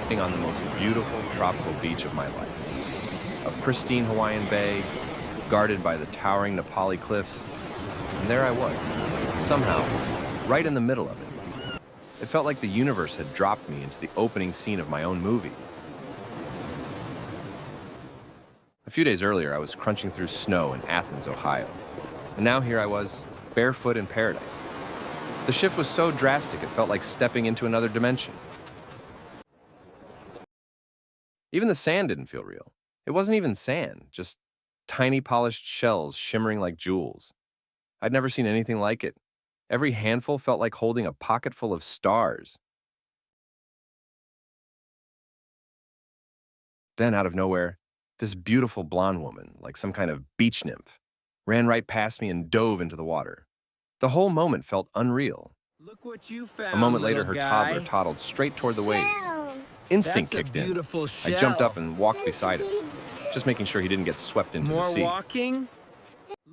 being on the most beautiful tropical beach of my life. A pristine Hawaiian bay, guarded by the towering Nepali cliffs, and there I was, somehow, right in the middle of it. It felt like the universe had dropped me into the opening scene of my own movie. A few days earlier, I was crunching through snow in Athens, Ohio. And now here I was, barefoot in paradise. The shift was so drastic, it felt like stepping into another dimension. Even the sand didn't feel real. It wasn't even sand, just tiny polished shells shimmering like jewels. I'd never seen anything like it. Every handful felt like holding a pocket full of stars. Then, out of nowhere, this beautiful blonde woman, like some kind of beach nymph, ran right past me and dove into the water. The whole moment felt unreal. Look what you found, A moment later, little her guy. toddler toddled straight toward the waves. Instinct That's a kicked in. beautiful I jumped up and walked beside him, just making sure he didn't get swept into the More sea. walking?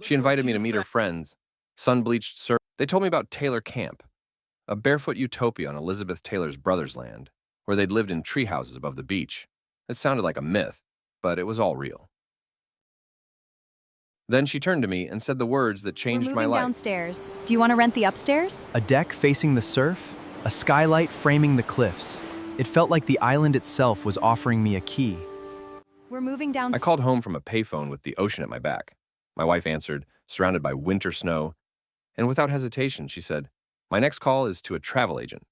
She invited me to meet her friends, sun-bleached surfers. They told me about Taylor Camp, a barefoot utopia on Elizabeth Taylor's brother's land, where they'd lived in tree houses above the beach. It sounded like a myth, but it was all real. Then she turned to me and said the words that changed We're my moving life. downstairs. Do you want to rent the upstairs? A deck facing the surf, a skylight framing the cliffs. It felt like the island itself was offering me a key. We're moving I downstairs. called home from a payphone with the ocean at my back. My wife answered, surrounded by winter snow, and without hesitation, she said, "My next call is to a travel agent."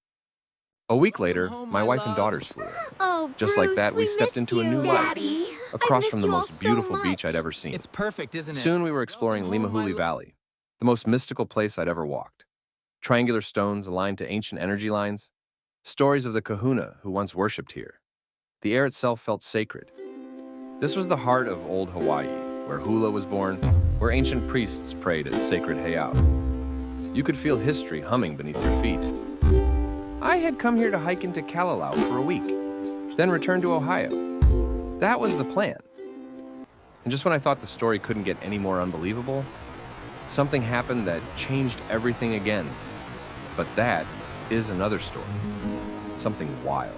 A week later, home, my my wife and loves. daughters flew in. Oh, Just like Bruce, that, we stepped missed into a you. new life, Daddy, across I from missed the you all most so beautiful beach much. I'd ever seen. It's perfect, isn't it? Soon we were exploring Welcome home, Limahuli my Valley, the most mystical place I'd ever walked. Triangular stones aligned to ancient energy lines, stories of the kahuna who once worshipped here. The air itself felt sacred. This was the heart of old Hawaii, where hula was born, where ancient priests prayed at sacred heiau. You could feel history humming beneath your feet. I had come here to hike into Kalalau for a week, then return to Ohio. That was the plan. And just when I thought the story couldn't get any more unbelievable, something happened that changed everything again. But that is another story. Something wild.